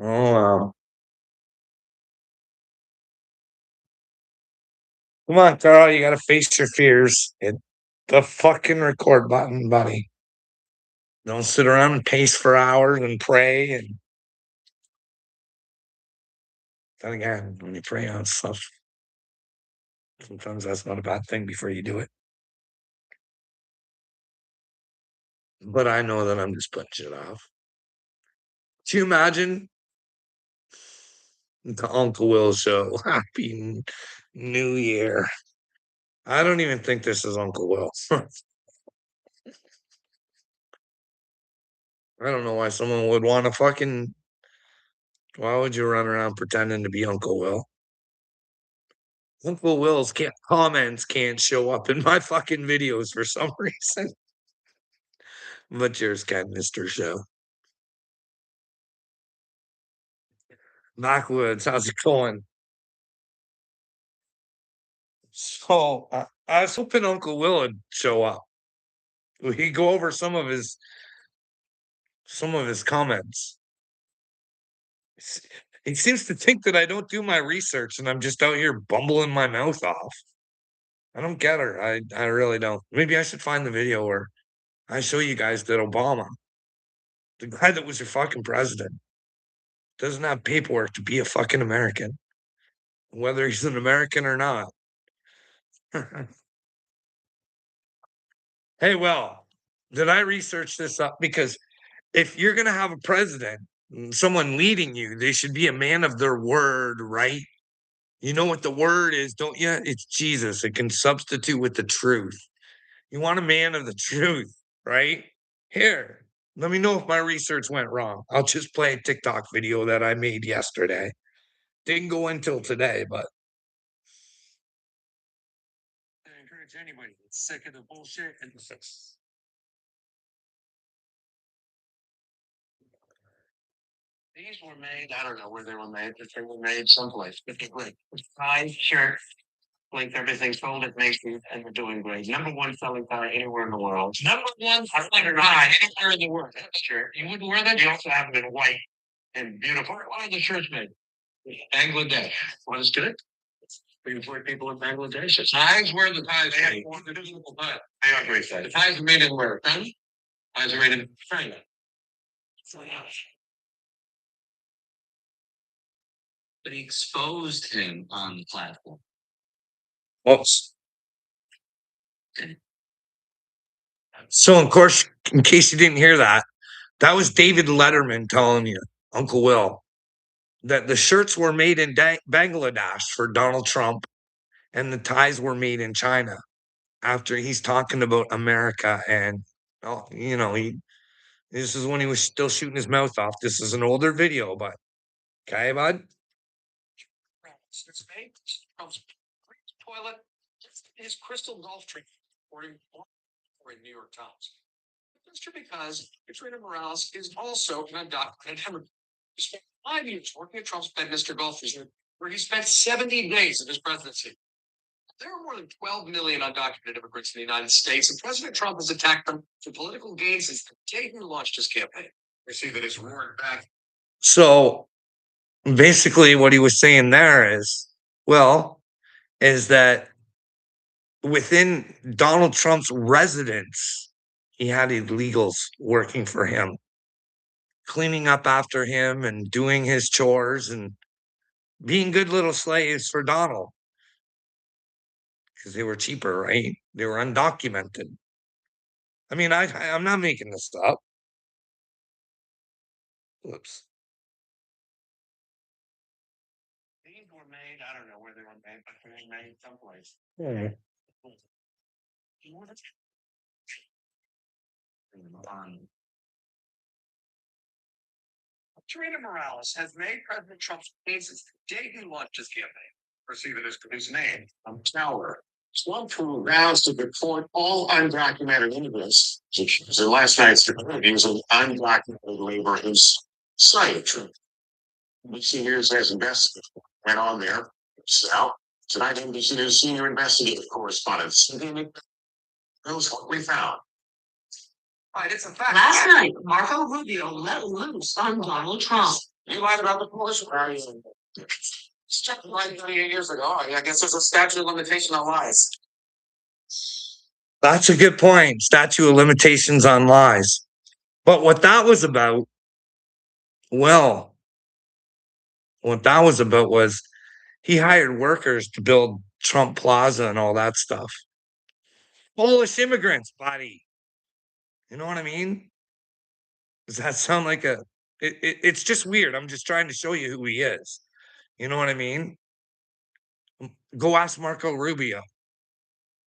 Oh, wow. Come on, Carl, you gotta face your fears. Hit the fucking record button, buddy. Don't sit around and pace for hours and pray. And then again, when you pray on stuff, sometimes that's not a bad thing before you do it. But I know that I'm just putting shit off. Do you imagine the Uncle Will show? Happy New Year. I don't even think this is Uncle Will. I don't know why someone would want to fucking. Why would you run around pretending to be Uncle Will? Uncle Will's comments can't show up in my fucking videos for some reason. But yours can, Mr. Show. Backwoods, how's it going? So I was hoping Uncle Will would show up. He'd go over some of his comments. He seems to think that I don't do my research and I'm just out here bumbling my mouth off. I don't get her. I really don't. Maybe I should find the video where I show you guys that Obama, the guy that was your fucking president, doesn't have paperwork to be a fucking American, whether he's an American or not. Hey, well, did I research this up? Because if you're going to have a president, someone leading you, they should be a man of their word, right? You know what the word is, don't you? It's Jesus. It can substitute with the truth. You want a man of the truth, right? Here, let me know if my research went wrong. I'll just play a TikTok video that I made yesterday. Didn't go until today, but I encourage anybody that's sick of the bullshit and these were made. I don't know where they were made, but they were made someplace. But they're great. Tie, shirt, link, everything sold at Macy's, and they're doing great. Number one selling tie anywhere in the world. Number one selling tie anywhere in the world. That's shirt. You wouldn't wear that. You also have them in white and beautiful. What are the shirts made? Bangladesh. What is good? We employ people in Bangladesh. Ties wear the ties. They have one beautiful tie. I agree with that. The ties are made in where? China? Ties are made in China. So, yeah. But he exposed him on the platform. Oops. So, of course, in case you didn't hear that, that was David Letterman telling you, Uncle Will, that the shirts were made in Bangladesh for Donald Trump and the ties were made in China after he's talking about America. And, oh, this is when he was still shooting his mouth off. This is an older video, but okay, bud. It's made Trump's toilet, his crystal golf tree, according in New York Times. That's true because Katrina Morales is also an undocumented immigrant. He spent 5 years working at Trump's Bedminster Golf Resort, where he spent 70 days of his presidency. There are more than 12 million undocumented immigrants in the United States, and President Trump has attacked them for political gain since the day he launched his campaign. We see that it's roaring back. So basically, what he was saying there is that within Donald Trump's residence, he had illegals working for him, cleaning up after him and doing his chores and being good little slaves for Donald because they were cheaper, right? They were undocumented. I mean, I'm not making this up. Whoops. These were made. I don't know where they were made, but they were made someplace. Yeah. Katrina Morales has made President Trump's cases the day he launched his campaign. Perceive it as his name. Tower. Trump who vows to deport all undocumented immigrants. So last night's report, he was an undocumented labor who's cited Trump. NBC News has investigated went on there. So tonight, NBC News senior investigative correspondent knows what we found. Right, it's a fact. Last night, Marco Rubio let loose on Donald Trump. You lied about the Polish rallies. Just checked like 38 years ago. I guess there's a statute of limitation on lies. That's a good point. Statute of limitations on lies. But well, what that was about was he hired workers to build Trump Plaza and all that stuff. Polish immigrants, buddy. You know what I mean? Does that sound like it's just weird. I'm just trying to show you who he is. You know what I mean? Go ask Marco Rubio.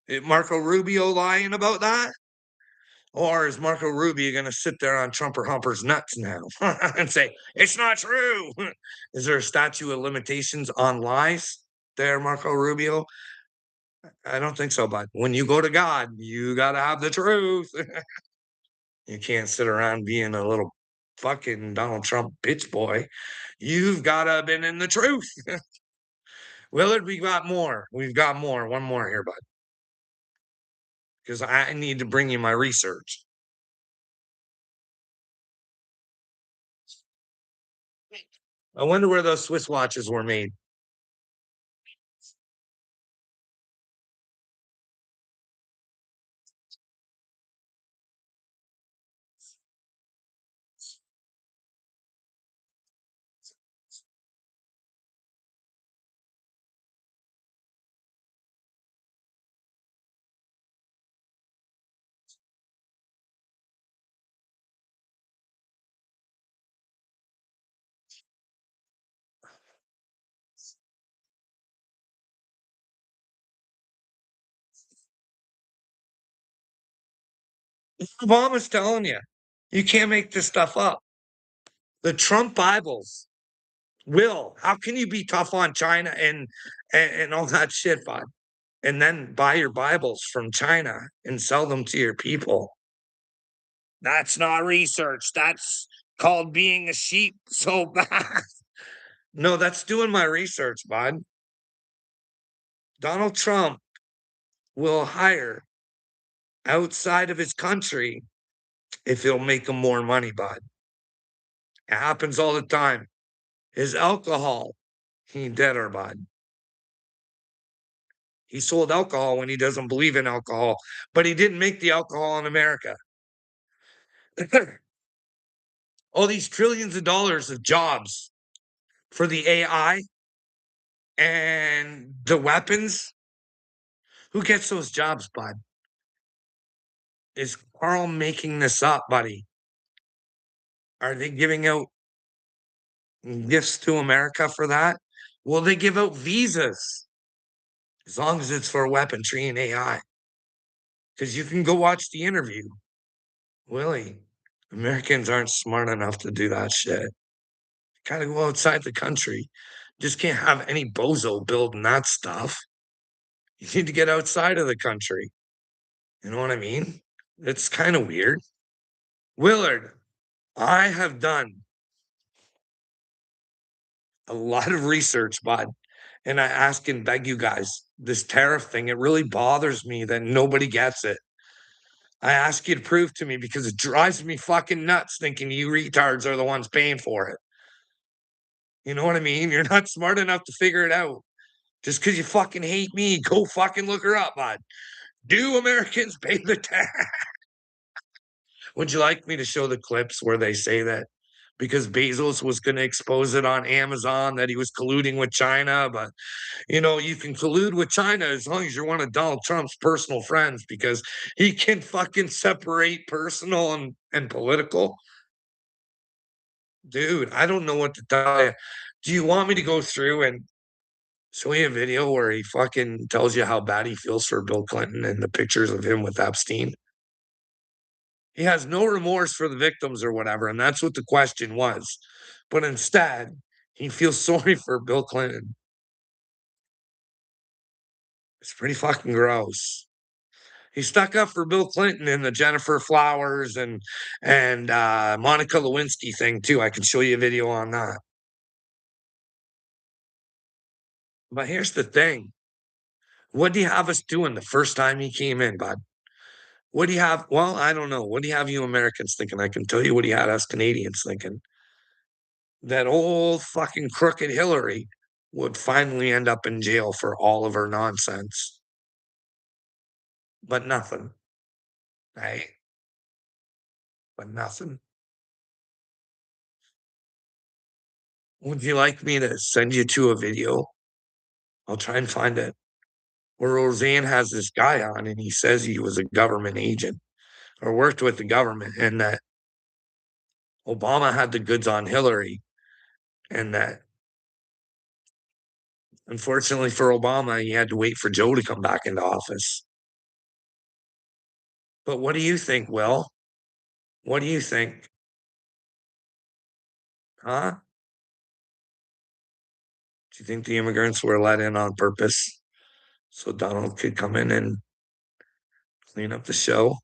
Is Marco Rubio lying about that? Or is Marco Rubio going to sit there on Trumper Humper's nuts now and say, it's not true? Is there a statute of limitations on lies there, Marco Rubio? I don't think so, but when you go to God, you got to have the truth. You can't sit around being a little fucking Donald Trump bitch boy. You've got to have been in the truth. Willard, we got more. We've got more. One more here, bud. Because I need to bring you my research. I wonder where those Swiss watches were made. Obama's telling you, you can't make this stuff up. The Trump Bibles will. How can you be tough on China and all that shit, bud? And then buy your Bibles from China and sell them to your people. That's not research. That's called being a sheep so bad. No, that's doing my research, bud. Donald Trump will hire outside of his country if he'll make him more money, bud. It happens all the time. His alcohol, he dead or bud. He sold alcohol when he doesn't believe in alcohol, but he didn't make the alcohol in America. All these trillions of dollars of jobs for the AI and the weapons. Who gets those jobs, bud? Is Carl making this up, buddy? Are they giving out gifts to America for that? Will they give out visas as long as it's for weaponry and AI? Because you can go watch the interview. Willie, Americans aren't smart enough to do that shit. Gotta go outside the country. Just can't have any bozo building that stuff. You need to get outside of the country. You know what I mean? It's kind of weird. Willard, I have done a lot of research, bud, and I ask and beg you guys, this tariff thing, it really bothers me that nobody gets it. I ask you to prove to me because it drives me fucking nuts thinking you retards are the ones paying for it. You know what I mean? You're not smart enough to figure it out. Just because you fucking hate me, go fucking look her up, bud. Do Americans pay the tax? Would you like me to show the clips where they say that because Bezos was going to expose it on Amazon that he was colluding with China? But, you can collude with China as long as you're one of Donald Trump's personal friends because he can fucking separate personal and political. Dude, I don't know what to tell you. Do you want me to go through and show you a video where he fucking tells you how bad he feels for Bill Clinton and the pictures of him with Epstein? He has no remorse for the victims or whatever, and that's what the question was. But instead, he feels sorry for Bill Clinton. It's pretty fucking gross. He stuck up for Bill Clinton in the Jennifer Flowers and Monica Lewinsky thing too. I can show you a video on that. But here's the thing. What do you have us doing the first time he came in, bud? What do you have? Well, I don't know. What do you have you Americans thinking? I can tell you what he had us Canadians thinking. that old fucking crooked Hillary would finally end up in jail for all of her nonsense. But nothing, right? But nothing. Would you like me to send you to a video? I'll try and find it. Where Roseanne has this guy on and he says he was a government agent or worked with the government and that Obama had the goods on Hillary and that unfortunately for Obama, he had to wait for Joe to come back into office. But what do you think, Will? What do you think? Huh? Do you think the immigrants were let in on purpose so Donald could come in and clean up the show?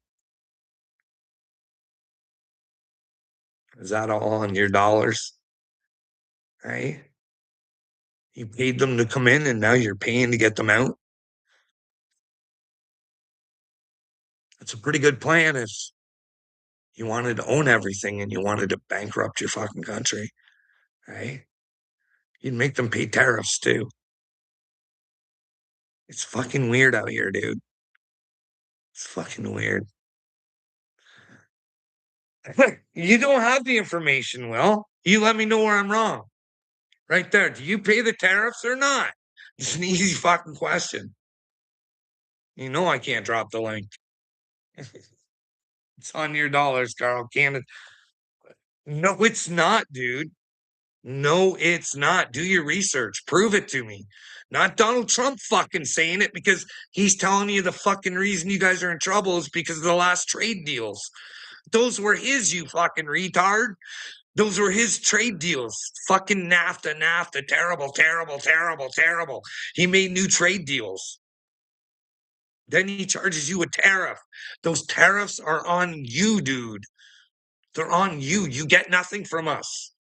Is that all on your dollars? Right? You paid them to come in and now you're paying to get them out. It's a pretty good plan if you wanted to own everything and you wanted to bankrupt your fucking country, right? You'd make them pay tariffs too. It's fucking weird out here, dude. It's fucking weird. You don't have the information, Will. You let me know where I'm wrong. Right there. Do you pay the tariffs or not? It's an easy fucking question. You know I can't drop the link. It's on your dollars, Carl. Canada. No, it's not, dude. No, it's not. Do your research. Prove it to me. Not Donald Trump fucking saying it because he's telling you the fucking reason you guys are in trouble is because of the last trade deals. Those were his, you fucking retard. Those were his trade deals. Fucking NAFTA, terrible, terrible, terrible, terrible. He made new trade deals. Then he charges you a tariff. Those tariffs are on you, dude. They're on you. You get nothing from us.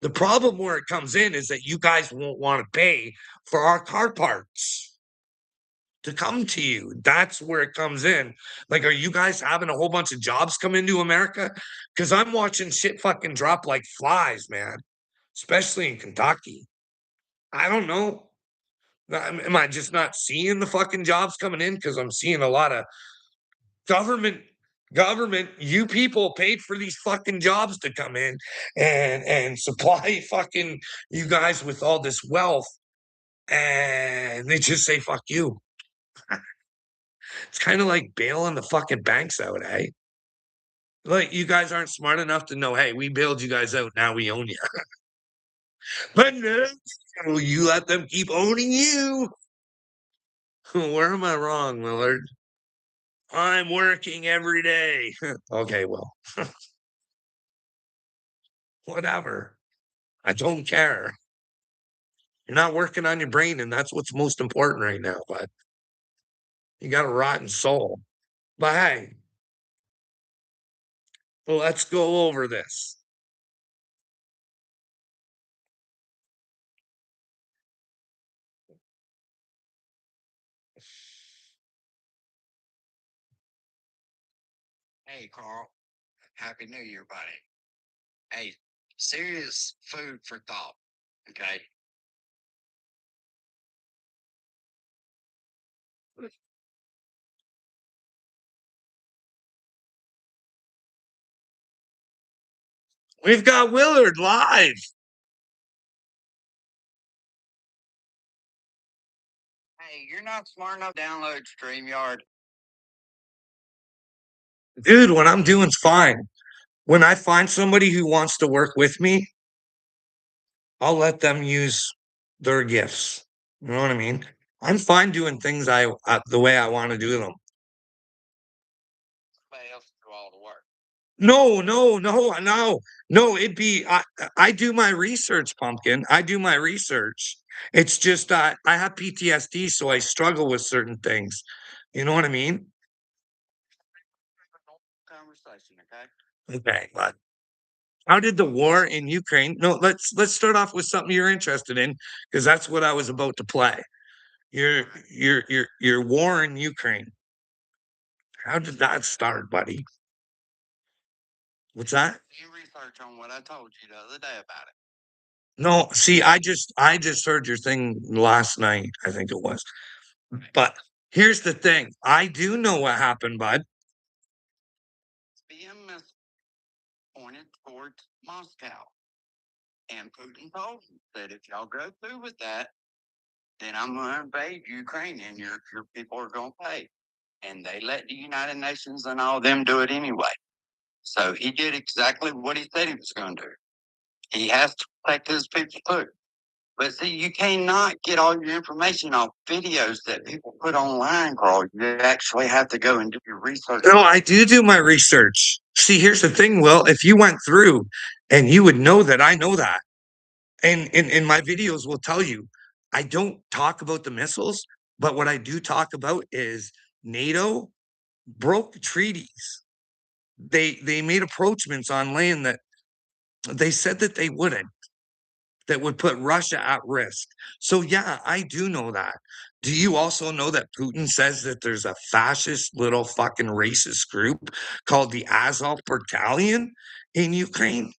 The problem where it comes in is that you guys won't want to pay for our car parts to come to you. That's where it comes in. Like, are you guys having a whole bunch of jobs come into America? Because I'm watching shit fucking drop like flies, man, especially in Kentucky. I don't know. Am I just not seeing the fucking jobs coming in? Because I'm seeing a lot of government government, you people paid for these fucking jobs to come in and supply fucking you guys with all this wealth and they just say fuck you. It's kind of like bailing the fucking banks out, eh? Like you guys aren't smart enough to know, hey, we bailed you guys out, now we own you. But no, you let them keep owning you. Where am I wrong, Willard? I'm working every day. Okay, well, whatever. I don't care. You're not working on your brain, and that's what's most important right now. But you got a rotten soul. But hey, let's go over this. Hey, Carl. Happy New Year, buddy. Hey, serious food for thought. Okay. We've got Willard live. Hey, you're not smart enough to download StreamYard. Dude, what I'm doing's fine. When I find somebody who wants to work with me, I'll let them use their gifts. You know what I mean? I'm fine doing things the way I want to do them. Somebody else do all the work. No, no, no, no, no. I do my research, pumpkin. I do my research. It's just I have PTSD, so I struggle with certain things. You know what I mean? Conversation, okay? Okay, but how did the war in Ukraine? No, let's start off with something you're interested in, because that's what I was about to play. Your war in Ukraine. How did that start, buddy? What's that? You research on what I told you the other day about it. No, see, I just heard your thing last night, I think it was. But here's the thing. I do know what happened, bud. Being pointed towards Moscow. And Putin told them that if y'all go through with that, then I'm going to invade Ukraine and your people are going to pay. And they let the United Nations and all them do it anyway. So he did exactly what he said he was going to do. He has to protect his people too. But see, you cannot get all your information off videos that people put online, Carl. You actually have to go and do your research. No, I do my research. See, here's the thing, Will. If you went through and you would know that I know that. And in my videos will tell you, I don't talk about the missiles, but what I do talk about is NATO broke treaties. They made approachments on land that they said that they wouldn't, that would put Russia at risk. So yeah, I do know that. Do you also know that Putin says that there's a fascist little fucking racist group called the Azov Battalion in Ukraine?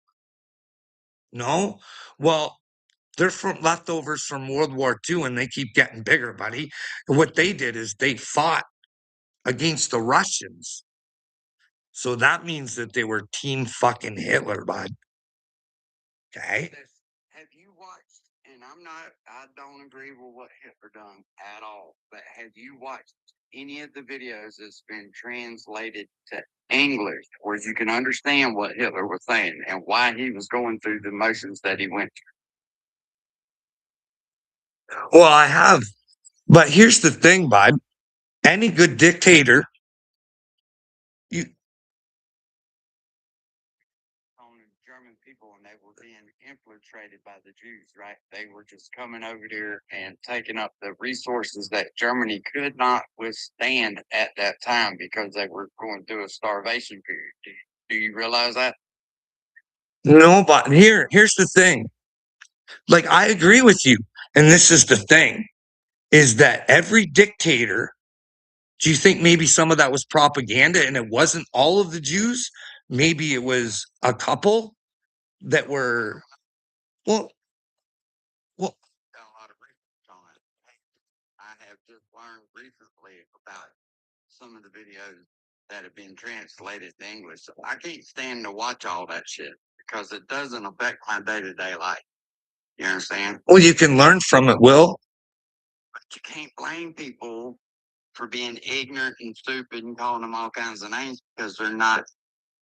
No? Well, they're from leftovers from World War II and they keep getting bigger, buddy. And what they did is they fought against the Russians. So that means that they were team fucking Hitler, bud. Okay. Have you watched, and I don't agree with what Hitler done at all, but have you watched any of the videos that's been translated to English where you can understand what Hitler was saying and why he was going through the motions that he went Well, I have. But here's the thing, bud. Any good dictator, you on the German people and they were being infiltrated by the Jews, right? They were just coming over there and taking up the resources that Germany could not withstand at that time because they were going through a starvation period. Do you realize that? know, but here's the thing. Like, I agree with you. And this is the thing, is that every dictator, do you think maybe some of that was propaganda and it wasn't all of the Jews? Maybe it was a couple that were, well, well, Done a lot of research on it. I have just learned recently about some of the videos that have been translated to English. So I can't stand to watch all that shit because it doesn't affect my day to day life. You understand? well, you can learn from it, Will. But you can't blame people for being ignorant and stupid and calling them all kinds of names because they're not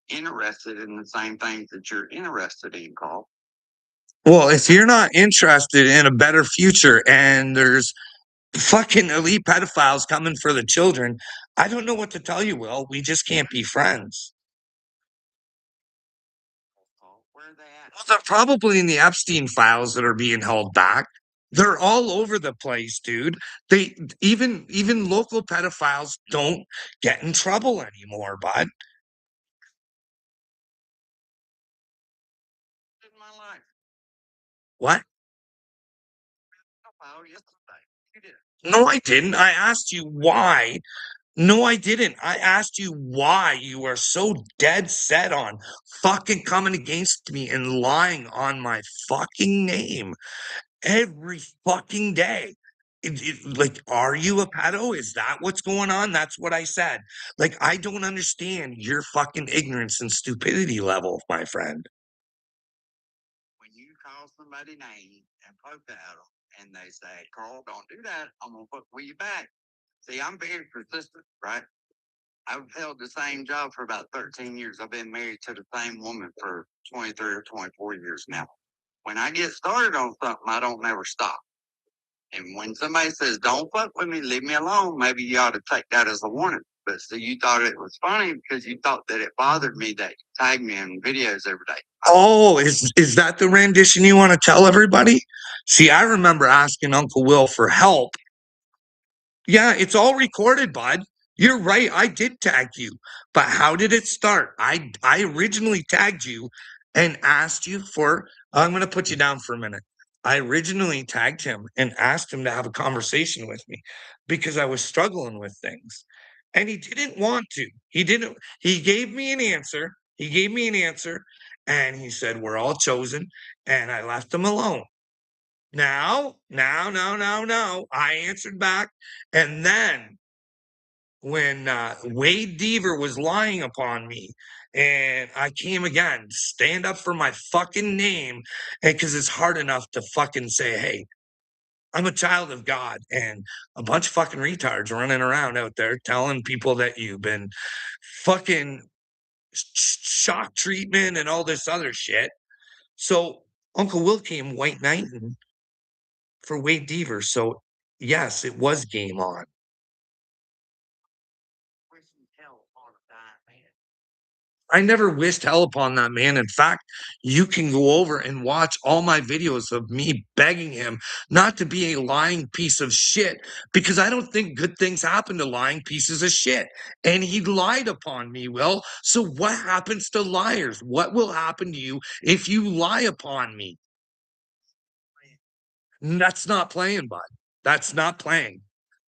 interested in the same things that you're interested in, Carl. Well, if you're not interested in a better future and there's fucking elite pedophiles coming for the children, I don't know what to tell you, Will. We just can't be friends. Where are they at? Well, they're probably in the Epstein files that are being held back. They're all over the place, dude. They even local pedophiles don't get in trouble anymore, bud. In my life. What? Oh, yesterday. You did. No, I didn't. I asked you why. No, I didn't. I asked you why you are so dead set on fucking coming against me and lying on my fucking name every fucking day. Like, are you a pedo? Is that what's going on? That's what I said. Like, I don't understand your fucking ignorance and stupidity level, my friend. When you call somebody name and poke at them and they say, Carl, don't do that, I'm going to put you back. See, I'm very persistent, right? I've held the same job for about 13 years. I've been married to the same woman for 23 or 24 years now. When I get started on something, I don't never stop. And when somebody says, don't fuck with me, leave me alone, maybe you ought to take that as a warning. But so you thought it was funny because you thought that it bothered me that you tag me in videos every day. Oh, is that the rendition you want to tell everybody? See, I remember asking Uncle Will for help. Yeah, it's all recorded, bud. You're right. I did tag you. But how did it start? I originally tagged you and asked you for I'm going to put you down for a minute. I originally tagged him and asked him to have a conversation with me because I was struggling with things. And he didn't want to. He didn't he gave me an answer. He gave me an answer And he said, we're all chosen. And I left him alone. Now, no. I answered back. And then when Wade Deaver was lying upon me, and I came again, stand up for my fucking name, and because it's hard enough to fucking say, hey, I'm a child of God, and a bunch of fucking retards running around out there telling people that you've been fucking shock treatment and all this other shit. So Uncle Will came white knighting for Wade Deaver. So yes, it was game on. I never wished hell upon that man. In fact, you can go over and watch all my videos of me begging him not to be a lying piece of shit because I don't think good things happen to lying pieces of shit. And he lied upon me, Will. So what happens to liars? What will happen to you if you lie upon me? That's not playing, bud. That's not playing.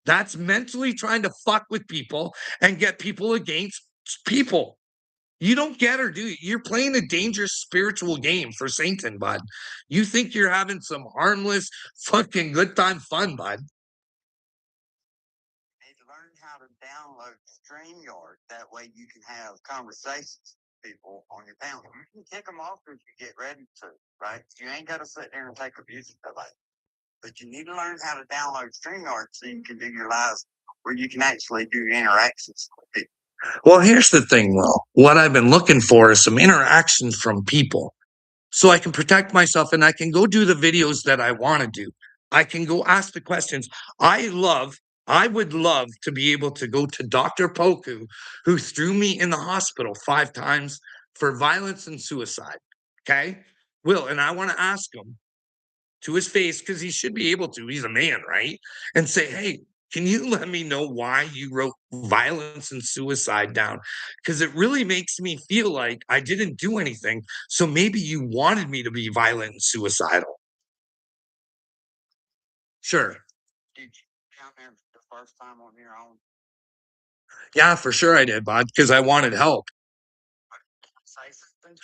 That's mentally trying to fuck with people and get people against people. You don't get her, do you? You're playing a dangerous spiritual game for Satan, bud. You think you're having some harmless, fucking good time fun, bud. Need to learn how to download StreamYard. That way you can have conversations with people on your panel. You can kick them off if you get ready to, right? You ain't got to sit there and take abuse of that. But you need to learn how to download StreamYard so you can do your lives where you can actually do interactions with people. Well, here's the thing, Will. What I've been looking for is some interactions from people so I can protect myself and I can go do the videos that I want to do. I can go ask the questions. I would love to be able to go to Dr. Poku, who threw me in the hospital 5 times for violence and suicide. Okay. Will, and I want to ask him to his face because he should be able to. He's a man, right? And say, hey, can you let me know why you wrote violence and suicide down? Because it really makes me feel like I didn't do anything. So maybe you wanted me to be violent and suicidal. Sure. Did you down there the first time on your own? Yeah, for sure I did, bud, because I wanted help. Say something?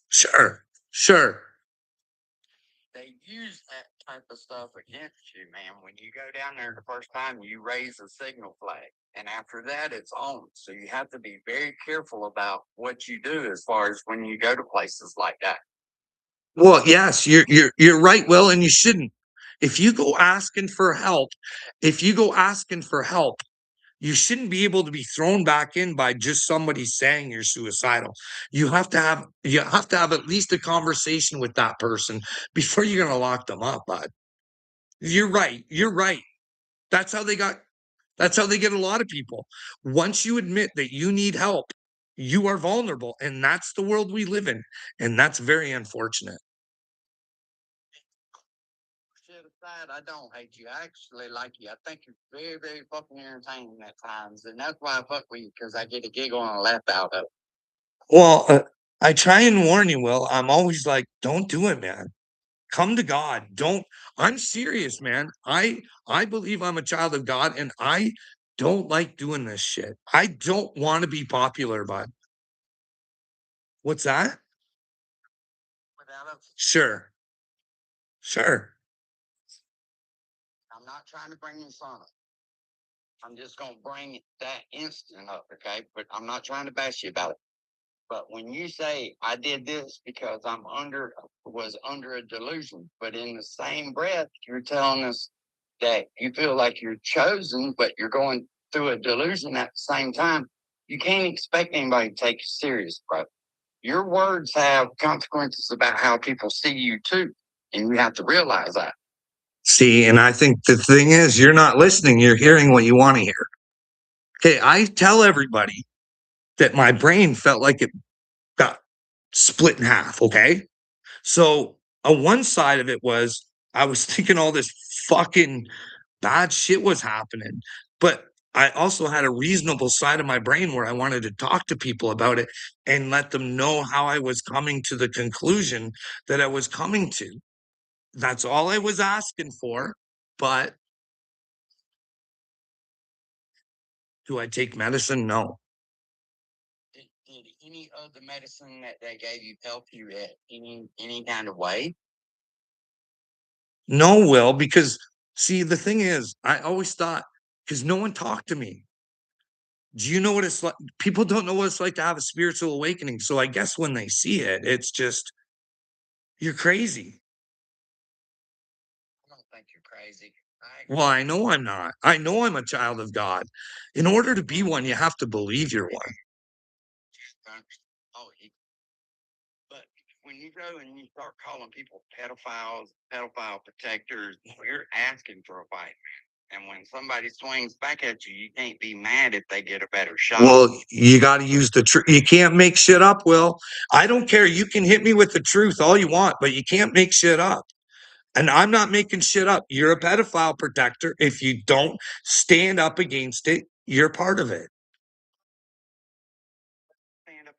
Sure. Sure. They use that type of stuff against you, man. When you go down there the first time, you raise a signal flag, and after that, it's on. So you have to be very careful about what you do as far as when you go to places like that. Well, yes, you're right, Will, and you shouldn't. If you go asking for help, if you go asking for help, you shouldn't be able to be thrown back in by just somebody saying you're suicidal. You have to have at least a conversation with that person before you're gonna lock them up, bud. You're right. You're right. That's how they got that's how they get a lot of people. Once you admit that you need help, you are vulnerable. And that's the world we live in. And that's very unfortunate. Shit aside, I don't hate you. I actually like you. I think you're very, very fucking entertaining at times, and that's why I fuck with you because I get a giggle and a laugh out of it. Well, I try and warn you, Will. I'm always like, don't do it, man. Come to God. Don't. I'm serious, man. I believe I'm a child of God, and I don't like doing this shit. I don't want to be popular, bud. What's that? Without a, Sure. Sure. I'm not trying to bring you fun. I'm just gonna bring that instant up, okay? But I'm not trying to bash you about it. But when you say I did this because was under a delusion, but in the same breath, you're telling us that you feel like you're chosen, but you're going through a delusion at the same time. You can't expect anybody to take you serious, bro. Your words have consequences about how people see you too, and you have to realize that. See, and I think the thing is, you're not listening. You're hearing what you want to hear. Okay, I tell everybody that my brain felt like it got split in half. Okay, so on one side of it was I was thinking all this fucking bad shit was happening, but I also had a reasonable side of my brain where I wanted to talk to people about it and let them know how I was coming to the conclusion that I was coming to. That's all I was asking for. But do I take medicine? No. Did any other medicine that they gave you help you at any kind of way? No, Will, because see, the thing is, I always thought, because no one talked to me. Do you know what it's like? People don't know what it's like to have a spiritual awakening. So I guess when they see it, it's just, you're crazy. I don't think you're crazy. Well, I know I'm not. I know I'm a child of God. In order to be one, you have to believe you're one. Oh, but when you go and you start calling people pedophiles, pedophile protectors, you're asking for a fight. And when somebody swings back at you, you can't be mad if they get a better shot. Well, you got to use the truth. You can't make shit up, Will. I don't care. You can hit me with the truth all you want, but you can't make shit up. And I'm not making shit up. You're a pedophile protector. If you don't stand up against it, you're part of it. Stand up.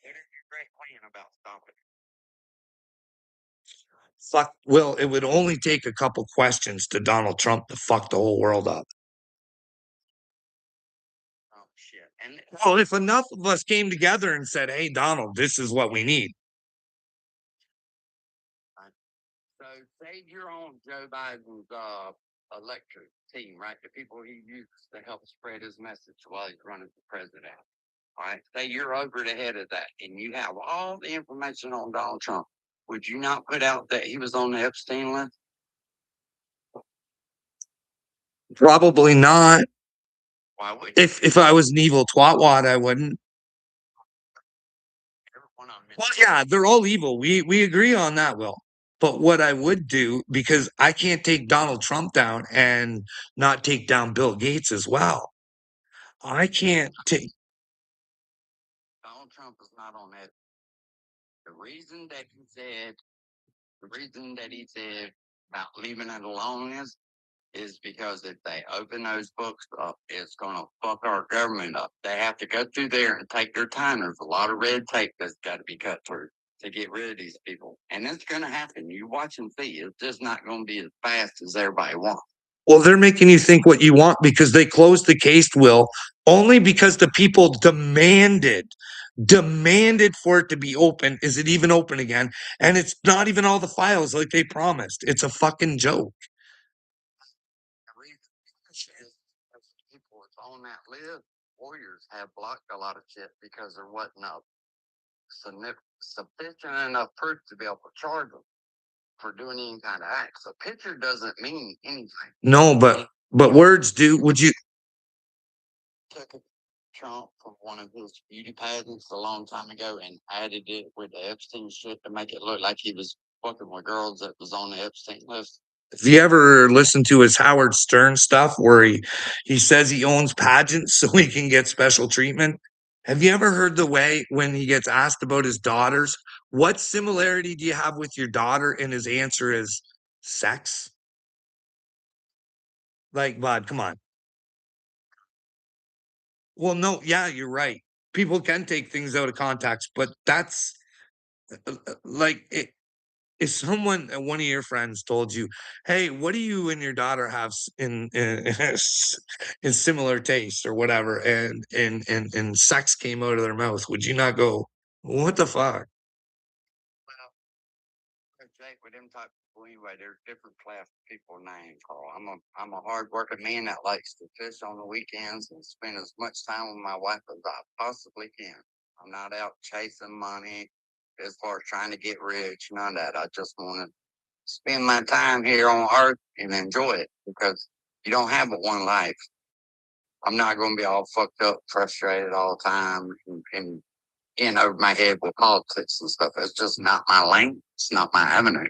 What is your great plan about stopping it? Fuck, Will, it would only take a couple questions to Donald Trump to fuck the whole world up. Oh shit! And Well, if enough of us came together and said, hey, Donald, this is what we need. so, say you're on Joe Biden's electric team, right? The people he uses to help spread his message while he's running for president. All right. Say you're over the head of that, and you have all the information on Donald Trump. Would you not put out that he was on the Epstein list? Probably not. Why would you? If I was an evil twatwad, I wouldn't. Everyone on Well, yeah, they're all evil. We agree on that, Will. But what I would do, because I can't take Donald Trump down and not take down Bill Gates as well. I can't take. Donald Trump is not on that. The reason that he said about leaving it alone is because if they open those books up, it's going to fuck our government up. They have to go through there and take their time. There's a lot of red tape that's got to be cut through to get rid of these people. And it's going to happen. You watch and see. It's just not going to be as fast as everybody wants. Well, they're making you think what you want because they closed the case, Will, only because the people demanded for it to be open. Is it even open again? And it's not even all the files like they promised. It's a fucking joke. The reason is because the people that's on that list, warriors have blocked a lot of shit because there wasn't sufficient enough proof to be able to charge them for doing any kind of acts. A picture doesn't mean anything. No, but words do. Would you? Took a Trump from one of his beauty pageants a long time ago and added it with the Epstein shit to make it look like he was fucking with girls that was on the Epstein list. Have you ever listened to his Howard Stern stuff where he says he owns pageants so he can get special treatment? Have you ever heard the way when he gets asked about his daughters, what similarity do you have with your daughter? And his answer is sex. Like, bud, come on. Well, no, yeah, you're right. People can take things out of context, but that's like it. If someone, one of your friends told you, "Hey, what do you and your daughter have in similar taste or whatever," and sex came out of their mouth, would you not go, "What the fuck?" Well, Jake, with them type of people anyway, there's different class of people named Carl. I'm a hard working man that likes to fish on the weekends and spend as much time with my wife as I possibly can. I'm not out chasing money as far as trying to get rich, none of that. I just want to spend my time here on earth and enjoy it because you don't have but one life. I'm not going to be all fucked up, frustrated all the time and in over my head with politics and stuff. It's just not my lane. It's not my avenue.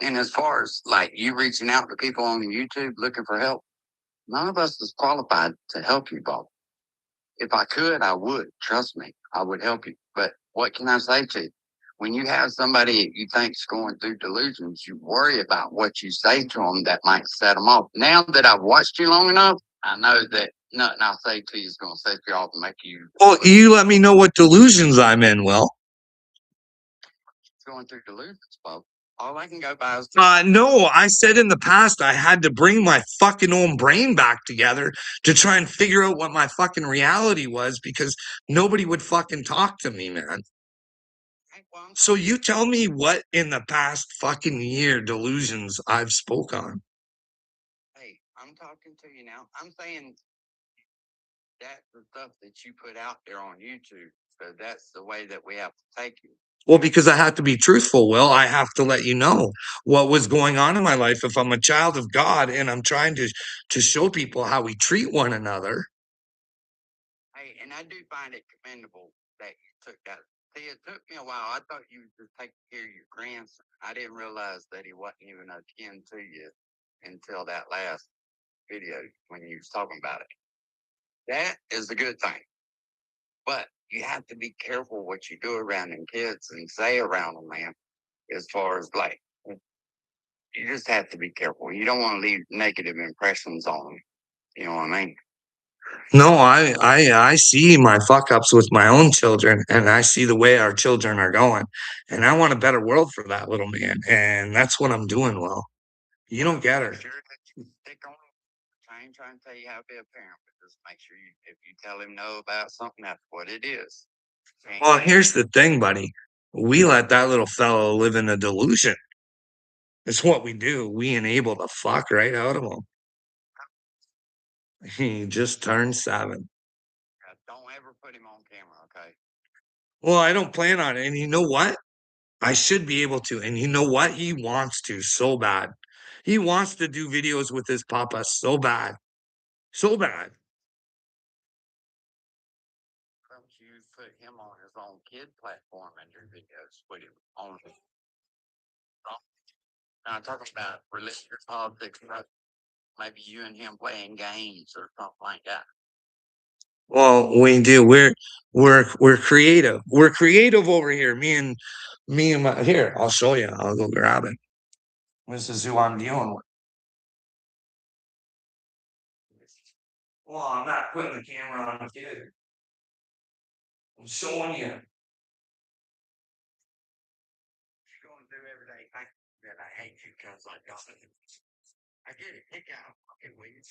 And as far as like you reaching out to people on YouTube looking for help, none of us is qualified to help you, Bob. If I could, I would. Trust me, I would help you. But what can I say to you? When you have somebody you think's going through delusions, you worry about what you say to them that might set them off. Now that I've watched you long enough, I know that nothing I say to you is going to set you off and make you. Well, you let me know what delusions I'm in, Will. Going through delusions, Bob. All I can go by is No, I said in the past I had to bring my fucking own brain back together to try and figure out what my fucking reality was because nobody would fucking talk to me, man. well, So you tell me what in the past fucking year delusions I've spoke on. hey, I'm talking to you now. I'm saying that's the stuff that you put out there on YouTube. So that's the way that we have to take you. Well, because I have to be truthful, Will, I have to let you know what was going on in my life if I'm a child of God and I'm trying to show people how we treat one another. Hey, and I do find it commendable that you took that. See, it took me a while. I thought you were just taking care of your grandson. I didn't realize that he wasn't even a kin to you until that last video when you was talking about it. That is a good thing. But you have to be careful what you do around them kids and say around them, man, as far as like, you just have to be careful. You don't want to leave negative impressions on them. You know what I mean? No, I see my fuck ups with my own children and I see the way our children are going. And I want a better world for that little man. And that's what I'm doing, Will. You don't get her. Sure that you stick on. I ain't trying to tell you how to be a parent, but just make sure you, if you tell him no about something, that's what it is. Well, here's the thing, buddy. We let that little fellow live in a delusion. It's what we do. We enable the fuck right out of him. He just turned 7. Don't ever put him on camera, okay? Well, I don't plan on it. And you know what? I should be able to. And you know what? He wants to so bad. He wants to do videos with his papa so bad. So bad. Don't you put him on his own kid platform and do videos with him on his own. Now, I'm talking about religious politics, but maybe you and him playing games or something like that. Well, we do. We're creative. We're creative over here. Me and my here. I'll show you. I'll go grab it. This is who I'm dealing with. Well, I'm not putting the camera on a kid. I'm showing you. You're going through everyday thing that I hate you because I got it. I get it. Kick out. Okay, wait.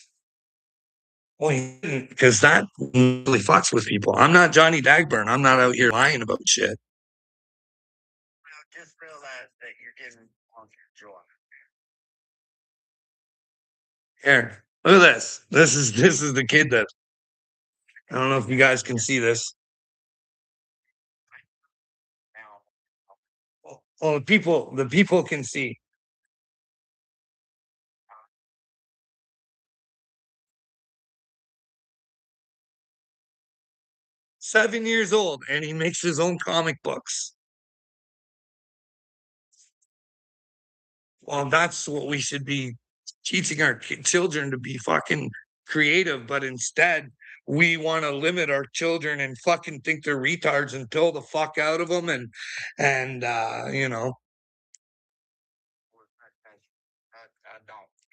Well, because that really fucks with people. I'm not Johnny Dagburn. I'm not out here lying about shit. Well, just realize that you're giving on your joy. Here, look at this. This is the kid that I don't know if you guys can see this. Now, Oh, the people can see. 7 years old, and he makes his own comic books. Well, that's what we should be teaching our children to be fucking creative, but instead we want to limit our children and fucking think they're retards and pill the fuck out of them and I don't,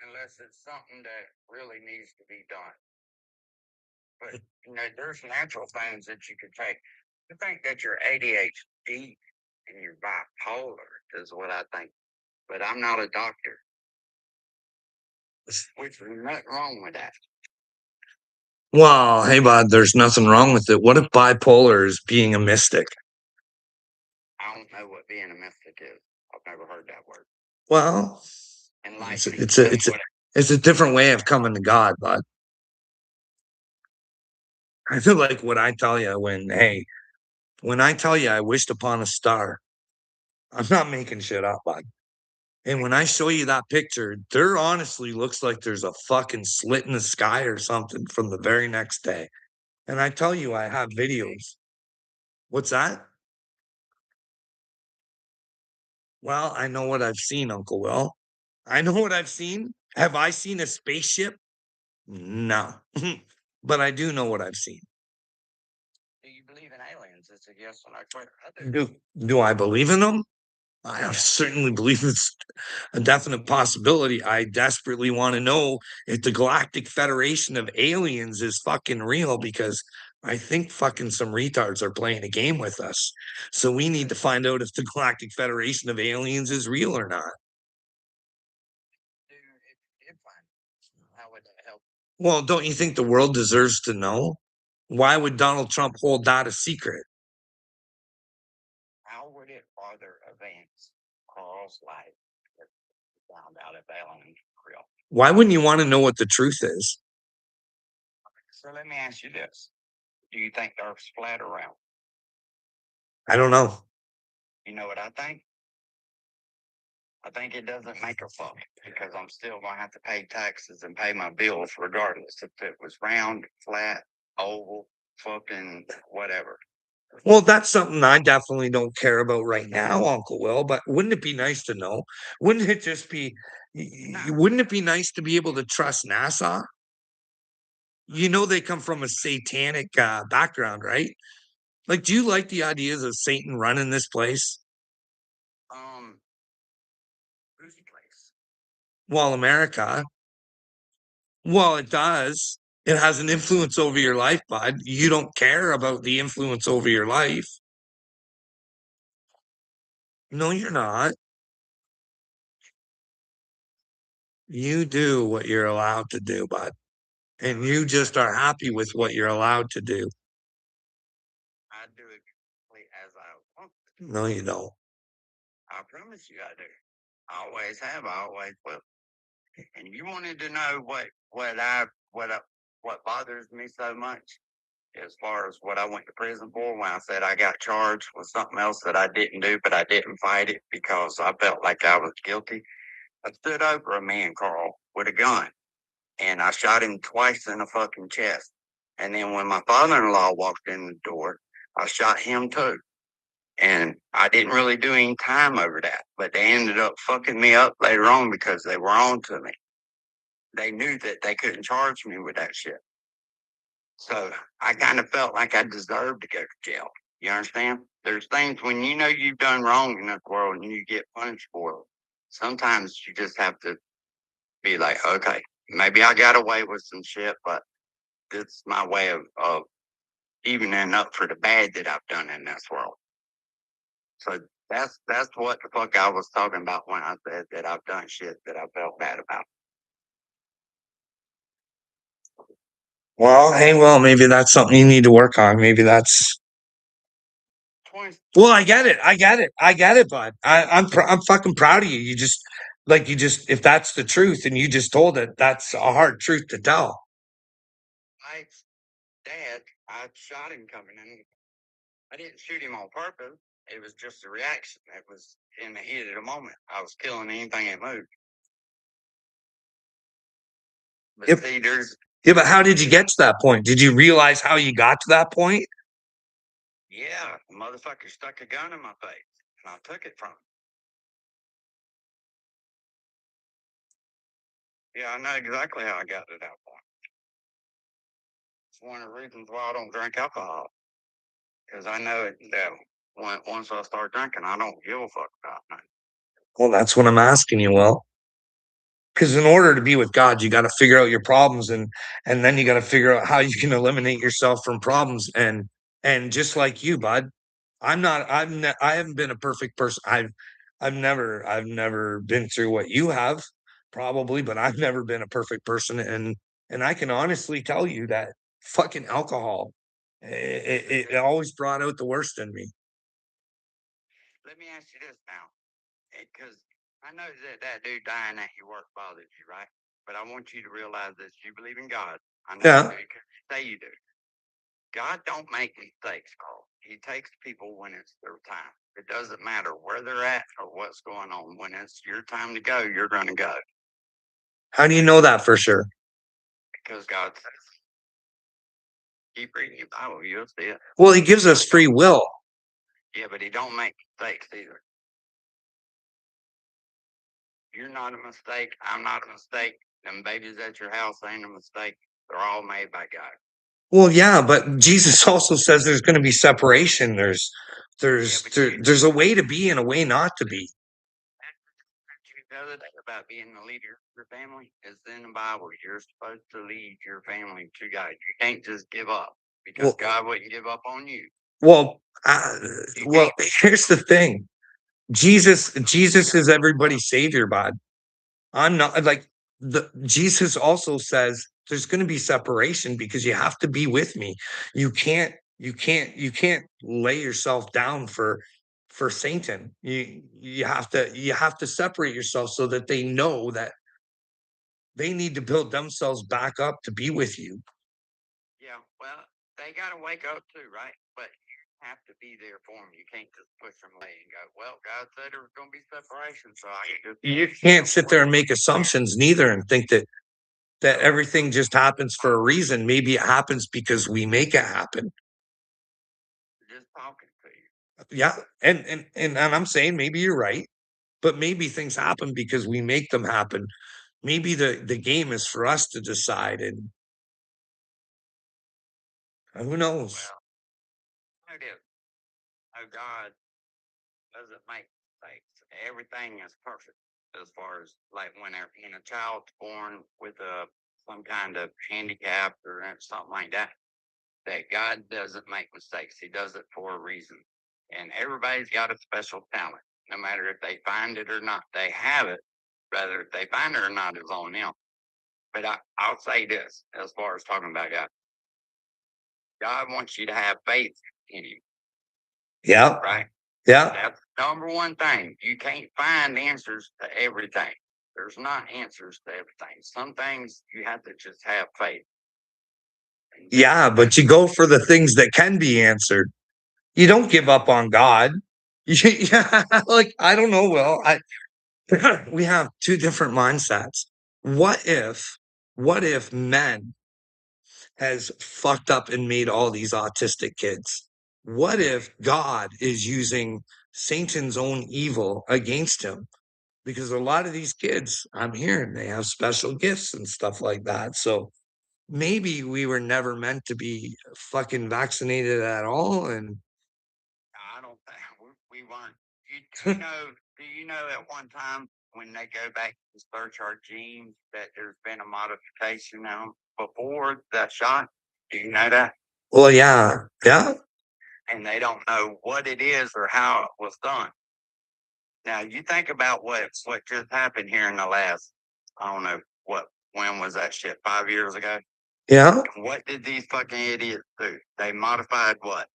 unless it's something that really needs to be done. But there's natural things that you can take. I think that you're ADHD and you're bipolar is what I think. But I'm not a doctor, which is nothing wrong with that. Well, hey bud, there's nothing wrong with it. What if bipolar is being a mystic? I don't know what being a mystic is. I've never heard that word. Well, it's Enlighten a, me. it's a Tell me it's a what. it's a different way of coming to God, bud. I feel like what I tell you when I tell you I wished upon a star, I'm not making shit up, bud. And when I show you that picture, there honestly looks like there's a fucking slit in the sky or something from the very next day. And I tell you, I have videos. What's that? Well, I know what I've seen, Uncle Will. I know what I've seen. Have I seen a spaceship? No. But I do know what I've seen. Do you believe in aliens? It's a yes or no question. I do. Do I believe in them? I certainly believe it's a definite possibility. I desperately want to know if the Galactic Federation of Aliens is fucking real because I think fucking some retards are playing a game with us. So we need to find out if the Galactic Federation of Aliens is real or not. Dude, if you did find it, how would that help? Well, don't you think the world deserves to know? Why would Donald Trump hold that a secret? How would it further advance Carl's life if he found out if aliens were real? Why wouldn't you want to know what the truth is? So let me ask you this. Do you think the Earth's flat or round? I don't know. You know what I think? I think it doesn't make a fuck because I'm still going to have to pay taxes and pay my bills regardless if it was round, flat, oval, fucking whatever. Well, that's something I definitely don't care about right now, Uncle Will, but wouldn't it be nice to know? Wouldn't it just be, wouldn't it be nice to be able to trust NASA? You know, they come from a satanic background, right? Like, do you like the ideas of Satan running this place? Who's the place? Well, America. Well, it does. It has an influence over your life, bud. You don't care about the influence over your life. No, you're not. You do what you're allowed to do, bud. And you just are happy with what you're allowed to do. I do it completely as I want. No, you don't. I promise you I do. I always have. I always will. And you wanted to know what bothers me so much as far as what I went to prison for when I said I got charged with something else that I didn't do, but I didn't fight it because I felt like I was guilty. I stood over a man, Carl, with a gun, and I shot him twice in the fucking chest. And then when my father-in-law walked in the door, I shot him too. And I didn't really do any time over that, but they ended up fucking me up later on because they were on to me. They knew that they couldn't charge me with that shit. So I kind of felt like I deserved to go to jail. You understand? There's things when you know you've done wrong in this world and you get punished for it. Sometimes you just have to be like, okay, maybe I got away with some shit, but it's my way of evening up for the bad that I've done in this world. So that's what the fuck I was talking about when I said that I've done shit that I felt bad about. Well, hey, well, maybe that's something you need to work on. Maybe that's. Well, I get it. I get it. I get it, bud. I'm fucking proud of you. If that's the truth and you just told it, that's a hard truth to tell. My dad, I shot him coming in. I didn't shoot him on purpose. It was just a reaction. It was in the heat of the moment. I was killing anything that moved. But Yep. see, there's Yeah, but how did you get to that point? Did you realize how you got to that point? yeah, the motherfucker stuck a gun in my face, and I took it from him. Yeah, I know exactly how I got to that point. It's one of the reasons why I don't drink alcohol, because I know it that once I start drinking, I don't give a fuck about nothing. Well, that's what I'm asking you, Will. Because in order to be with God, you got to figure out your problems, and then you got to figure out how you can eliminate yourself from problems. And just like you, bud, I haven't been a perfect person. I've never been through what you have, probably, but I've never been a perfect person. And I can honestly tell you that fucking alcohol, it always brought out the worst in me. Let me ask you this now, because I know that dude dying at your work bothers you, right? But I want you to realize this: you believe in God. I know Yeah. you do because you say you do. God don't make mistakes, Carl. He takes people when it's their time. It doesn't matter where they're at or what's going on. When it's your time to go, you're going to go How do you know that for sure? because God says. Keep reading your Bible, you'll see it. Well, he gives us free will. Yeah, but he don't make mistakes either. You're not a mistake. I'm not a mistake. Them babies at your house ain't a mistake. They're all made by God. Well, yeah, but Jesus also says there's going to be separation. There's a way to be and a way not to be. The other thing about being the leader of your family is in the Bible. You're supposed to lead your family to God. You can't just give up. because God wouldn't give up on you. Well, You well, can't. here's the thing. Jesus is everybody's savior, bud. I'm not like Jesus also says there's going to be separation because you have to be with me. You can't lay yourself down for Satan. You have to separate yourself so that they know that they need to build themselves back up to be with you. Yeah, well, they got to wake up too, right? But you have to be there for them. You can't just push them away and go, well, God said there was going to be separation, so I can just. You can't sit there and make assumptions neither and think that everything just happens for a reason. Maybe it happens because we make it happen. Just talking to you. Yeah, and I'm saying maybe you're right, but maybe things happen because we make them happen. Maybe the game is for us to decide, and who knows? Well, no deal. No, God doesn't make mistakes. Everything is perfect as far as like when a child's born with some kind of handicap or something like that. That God doesn't make mistakes. He does it for a reason. And everybody's got a special talent, no matter if they find it or not. They have it. Whether if they find it or not is on them. But I'll say this as far as talking about God. God wants you to have faith in Him, Yeah, right? yeah, That's the number one thing. You can't find answers to everything. There's not answers to everything. Some things you have to just have faith. yeah. But you go for the things that can be answered. You don't give up on God. Yeah, like I don't know. Well, we have two different mindsets. What if, what if men has fucked up and made all these autistic kids? What if God is using Satan's own evil against him? Because a lot of these kids, I'm hearing they have special gifts and stuff like that. So maybe we were never meant to be fucking vaccinated at all. And I don't think we weren't. Do you know at one time when they go back to search our genes that there's been a modification now before that shot? Do you know that? well, yeah, yeah, And they don't know what it is or how it was done. Now you think about what just happened here in the last, I don't know when was that shit? 5 years ago. yeah. And what did these fucking idiots do? They modified what?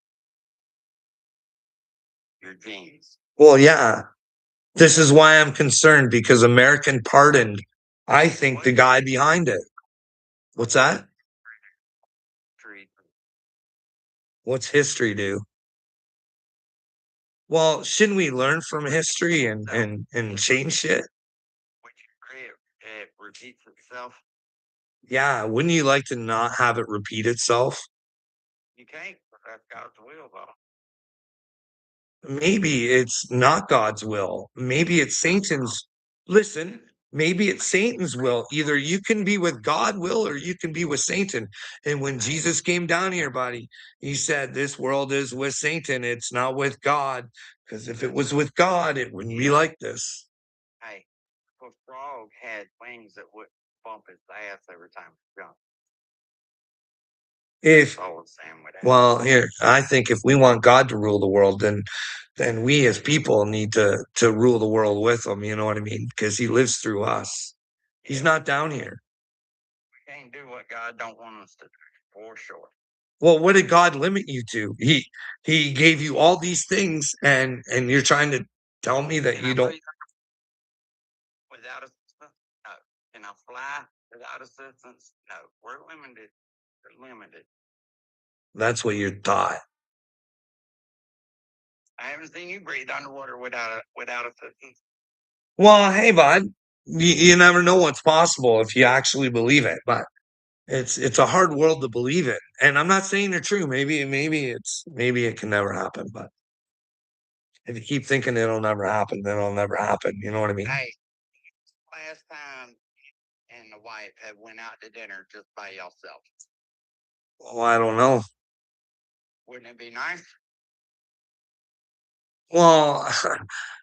Your genes. Well, yeah. This is why I'm concerned because American pardoned, I think, the guy behind it. What's that? What's history do? Well, shouldn't we learn from history and change shit? When you create it repeats itself. Yeah, wouldn't you like to not have it repeat itself? You can't. That's God's will, though. Maybe it's not God's will. Maybe it's Satan's. Listen, maybe it's Satan's will. Either you can be with God will or you can be with Satan. And when Jesus came down here, buddy, he said, this world is with Satan. It's not with God. Because if it was with God, it wouldn't be like this. Hey, a frog had wings that would bump his ass every time he jumped. If That's all I'm saying with that. Well, here, I think if we want God to rule the world, then we as people need to rule the world with him, you know what I mean? Because he lives through us. He's not down here. We can't do what God don't want us to do, for sure. Well, what did God limit you to? He gave you all these things and you're trying to tell me that Can you I don't breathe without assistance? No. Can I fly without assistance? No. We're limited. We're limited. that's what you're taught. I haven't seen you breathe underwater without assistance. Well, hey, bud, you never know what's possible if you actually believe it, but it's a hard world to believe in. And I'm not saying they're true. Maybe it can never happen, but if you keep thinking it'll never happen, then it'll never happen. You know what I mean? Hey, last time and the wife had went out to dinner just by yourself. Well, I don't know. Wouldn't it be nice? Well,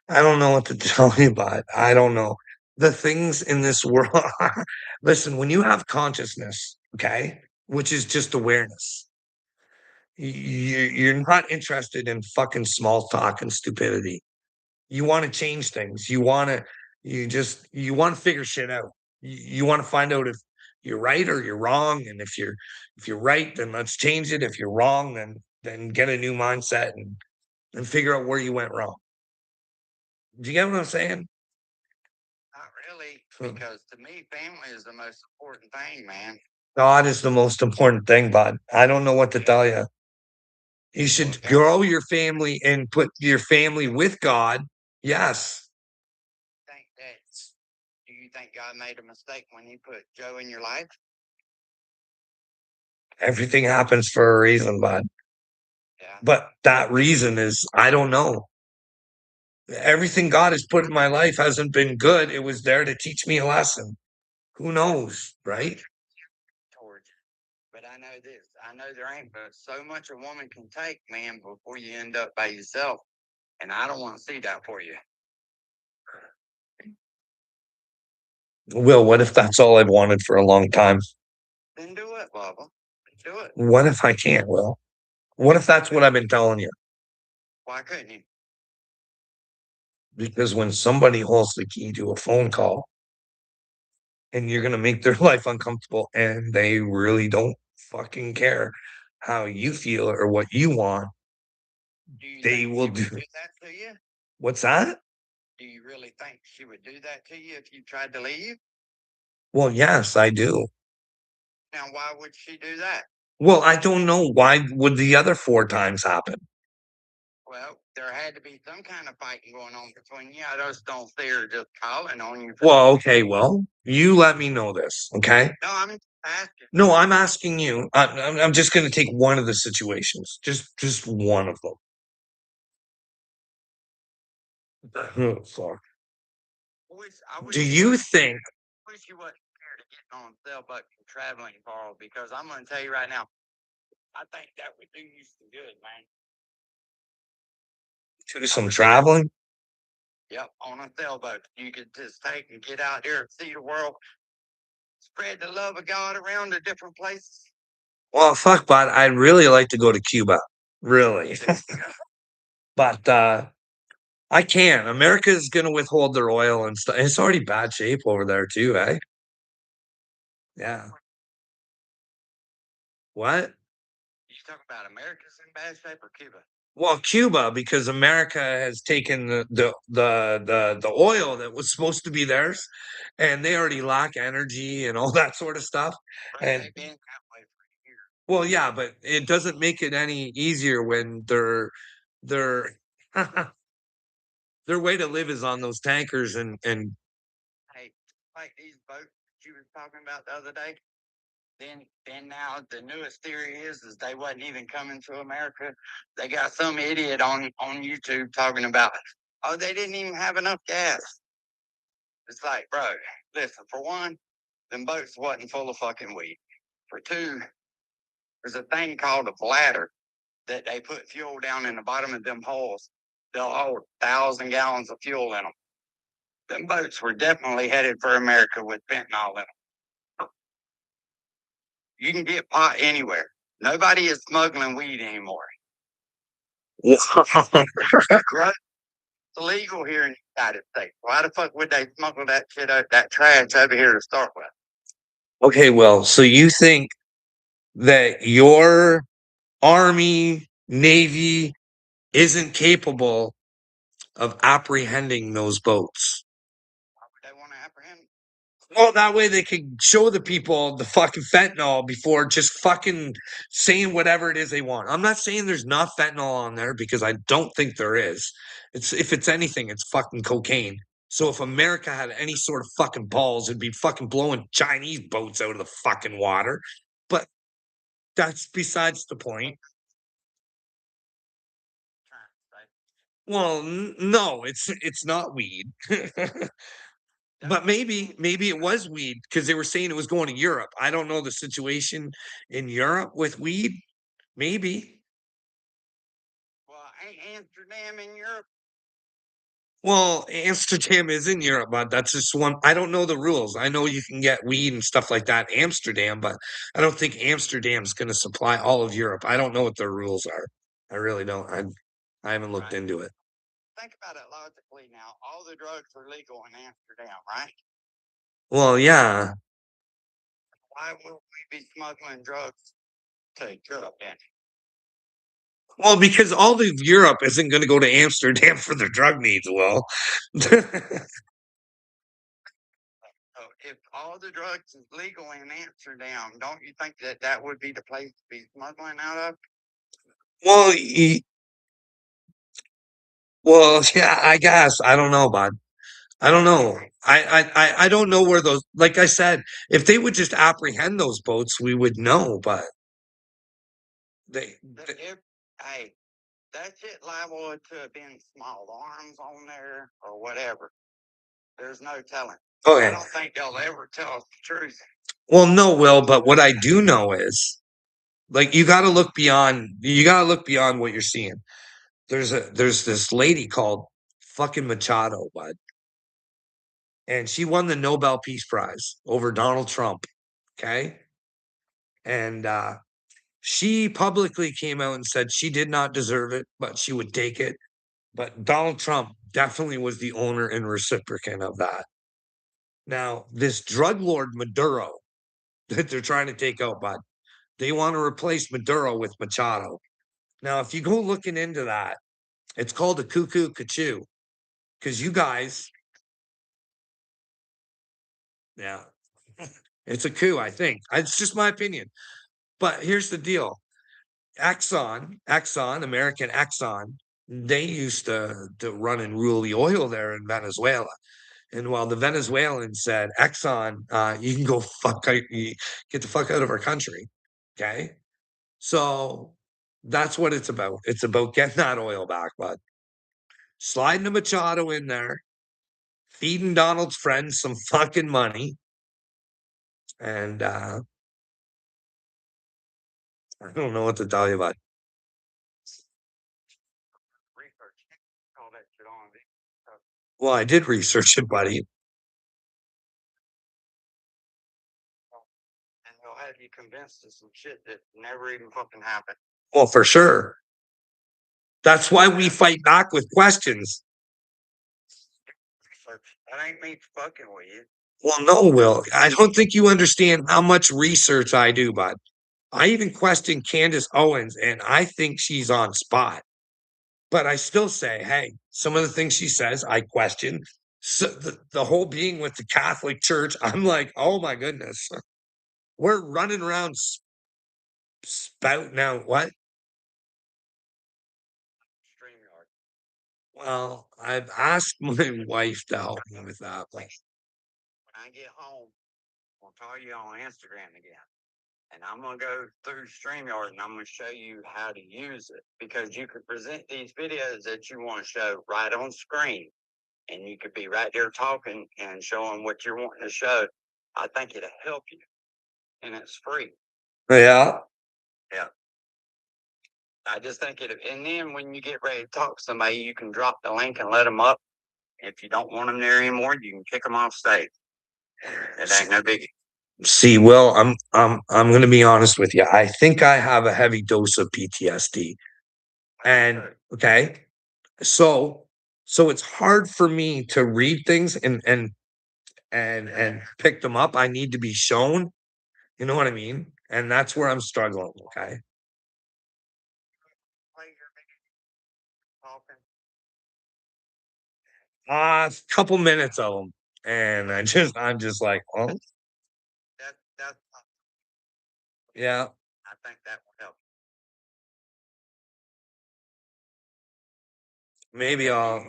I don't know what to tell you, but I don't know. The things in this world. Listen, when you have consciousness, okay, which is just awareness, You're not interested in fucking small talk and stupidity. You want to change things. You want to figure shit out. You want to find out if you're right or you're wrong. And if you're right, then let's change it. If you're wrong, then get a new mindset and figure out where you went wrong. Do you get what I'm saying? Not really, Hmm. because to me, family is the most important thing, man. God is the most important thing, bud. I don't know what to tell you. You Well, should God, grow your family and put your family with God. Yes. think that. Do you think God made a mistake when He put Joe in your life? Everything happens for a reason, bud. Yeah. But that reason is, I don't know. Everything God has put in my life hasn't been good. It was there to teach me a lesson. Who knows, right? Towards you. But I know this. I know there ain't but so much a woman can take, man, before you end up by yourself. And I don't want to see that for you. Will, what if that's all I've wanted for a long time? Then do it, Bubba. Do it. What if I can't, Will? What if that's what I've been telling you? Why couldn't you? Because when somebody holds the key to a phone call and you're going to make their life uncomfortable and they really don't fucking care how you feel or what you want, Do you they think will she do. would do that to you? What's that? Do you really think she would do that to you if you tried to leave? Well, yes, I do. Now, why would she do that? Well, I don't know. Why would the other four times happen? Well, there had to be some kind of fighting going on between you. I just don't see her just calling on you. Well, okay, well, you let me know this, okay? No, I'm just asking. No, I'm asking you. I'm just going to take one of the situations, just one of them. Oh, fuck. I Do wish you you wasn't. think? Wish you wasn't scared of getting on the sailboat and traveling, Carl. Because I'm going to tell you right now, I think that would do you some good, man. Do I some would. traveling? Yep, on a sailboat, you could just take and get out there and see the world, spread the love of God around to different places. Well, fuck, but I'd really like to go to Cuba. Really. But I can't. America's gonna withhold their oil and stuff. It's already bad shape over there too, eh? Yeah. What? You talking about America's in bad shape or Cuba? Well, Cuba, because America has taken the oil that was supposed to be theirs, and they already lack energy and all that sort of stuff. Bro, And they've been that way for years. well, yeah, but it doesn't make it any easier when their their way to live is on those tankers and Hey, like these boats that you was talking about the other day. Then now the newest theory is they wasn't even coming to America. They got some idiot on YouTube talking about, oh, they didn't even have enough gas. It's like, bro, listen, for one, them boats wasn't full of fucking weed. For two, there's a thing called a bladder that they put fuel down in the bottom of them holes. They'll hold 1,000 gallons of fuel in them. Them boats were definitely headed for America with fentanyl in them. You can get pot anywhere. Nobody is smuggling weed anymore. Drugs illegal here in the United States. Why the fuck would they smuggle that shit out, that trash over here to start with? okay, well, so you think that your army, navy isn't capable of apprehending those boats? Why would they want to apprehend? Well, that way they could show the people the fucking fentanyl before just fucking saying whatever it is they want. I'm not saying there's not fentanyl on there because I don't think there is. It's if it's anything, it's fucking cocaine. So if America had any sort of fucking balls, it'd be fucking blowing Chinese boats out of the fucking water. But that's besides the point. Well, no, it's not weed. But maybe it was weed because they were saying it was going to Europe. I don't know the situation in Europe with weed. Maybe. Well, ain't Amsterdam in Europe? Well, Amsterdam is in Europe, but that's just one. I don't know the rules. I know you can get weed and stuff like that in Amsterdam, but I don't think Amsterdam's going to supply all of Europe. I don't know what their rules are. I really don't. I haven't looked Right. into it. Think about it logically now. All the drugs are legal in Amsterdam, right? Well, yeah. Why would we be smuggling drugs to Europe then? Well, because all of Europe isn't going to go to Amsterdam for their drug needs. Well, So if all the drugs is legal in Amsterdam, don't you think that that would be the place to be smuggling out of? well, well, yeah. I guess I don't know, bud. I don't know. I don't know where those. Like I said, if they would just apprehend those boats, we would know. But they If, hey, that shit liable to have been small arms on there or whatever. There's no telling. I okay. don't think they'll ever tell us the truth. Well, no, Will. But what I do know is, like, you got to look beyond. You got to look beyond what you're seeing. There's this lady called fucking Machado, bud, and she won the Nobel Peace Prize over Donald Trump. Okay, and she publicly came out and said she did not deserve it, but she would take it. But Donald Trump definitely was the owner and recipient of that. Now, this drug lord Maduro that they're trying to take out, bud, they want to replace Maduro with Machado. Now, if you go looking into that, it's called a cuckoo cachoo because you guys, yeah, it's a coup, I think. It's just my opinion. But here's the deal. Exxon, American Exxon, they used to run and rule the oil there in Venezuela. And while the Venezuelans said, Exxon, you can go get the fuck out of our country. Okay. So that's what it's about. It's about getting that oil back, bud. Sliding a Machado in there, feeding Donald's friends some fucking money. And I don't know what to tell you about. Research all that shit on it. Well, I did research it, buddy. And they'll have you convinced of some shit that never even fucking happened. Well, for sure. That's why we fight back with questions. Research. That ain't me fucking with you. Well, no, Will. I don't think you understand how much research I do, bud. I even question Candace Owens, and I think she's on spot. But I still say, hey, some of the things she says, I question. So the whole being with the Catholic Church, I'm like, oh my goodness, we're running around spouting out what? StreamYard. Well, I've asked my wife to help me with that. But When I get home, I'll call you on Instagram again. And I'm going to go through StreamYard and I'm going to show you how to use it because you could present these videos that you want to show right on screen and you could be right there talking and showing what you're wanting to show. I think it'll help you and it's free. yeah, Yeah. I just think it, and then when you get ready to talk to somebody, you can drop the link and let them up. If you don't want them there anymore, you can kick them off stage. It ain't no biggie. see, Will, I'm going to be honest with you. I think I have a heavy dose of PTSD. And okay, so it's hard for me to read things and pick them up. I need to be shown. You know what I mean? And that's where I'm struggling. Okay. A couple minutes of them, and I'm just like, oh That yeah, I think that will help. maybe I'll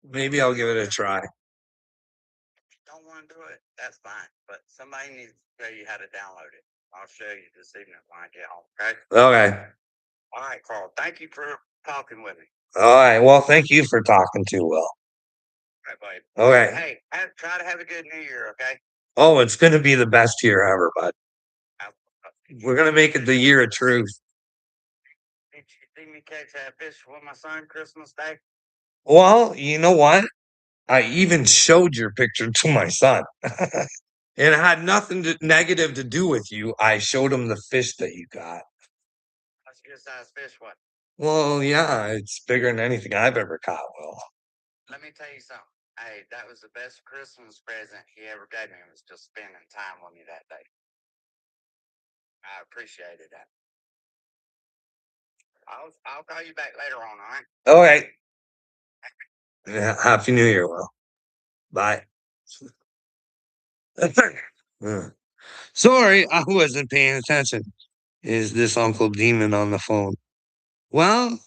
maybe I'll give it a try. If you don't want to do it, that's fine. But somebody needs to show you how to download it. I'll show you this evening when I get home. Okay. Okay. All right, Carl. Thank you for talking with me. All right. Well, thank you for talking too, Will. All right, buddy. Okay. Hey, try to have a good New Year. Okay. Oh, it's going to be the best year ever, bud. I'll- We're going to make it the year of truth. Did you see me catch that fish with my son Christmas Day? Well, you know what? I even showed your picture to my son. It had nothing negative to do with you. I showed him the fish that you got. That's a good sized fish, what? Well, yeah, it's bigger than anything I've ever caught, Will. Let me tell you something. Hey, that was the best Christmas present he ever gave me, was just spending time with me that day. I appreciated that. I'll call you back later on, all right? All right. Yeah, Happy New Year, Will. Bye. Uh, Sorry, I wasn't paying attention. Is this Uncle Demon on the phone? Well,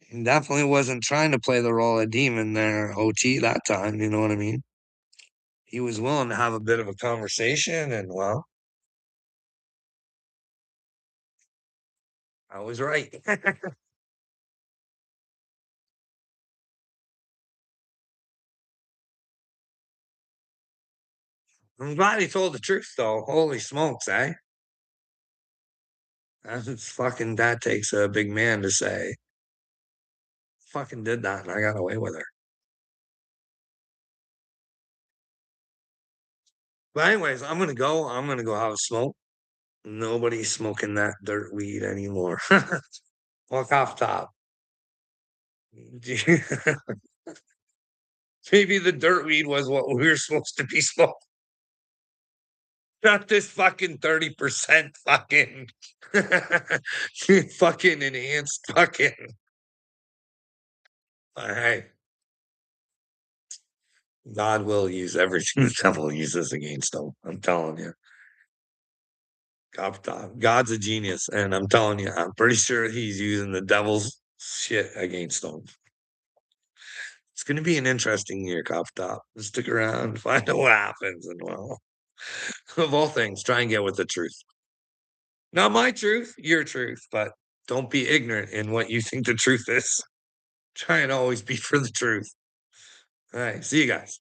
he definitely wasn't trying to play the role of demon there, OT, that time. You know what I mean? He was willing to have a bit of a conversation, and well, I was right. I'm glad he told the truth, though. Holy smokes, eh? That's fucking, that takes a big man to say, fucking did that and I got away with her. But anyways, I'm gonna go have a smoke. Nobody's smoking that dirt weed anymore. Walk off top. Maybe the dirt weed was what we were supposed to be smoking. Not this fucking 30% fucking fucking enhanced fucking. All right. God will use everything the devil uses against him. I'm telling you. God's a genius, and I'm telling you, I'm pretty sure he's using the devil's shit against him. It's going to be an interesting year, Cop Top. Stick around, find out what happens, and well, of all things, try and get with the truth. Not my truth, your truth, but don't be ignorant in what you think the truth is. Try and always be for the truth. All right, see you guys.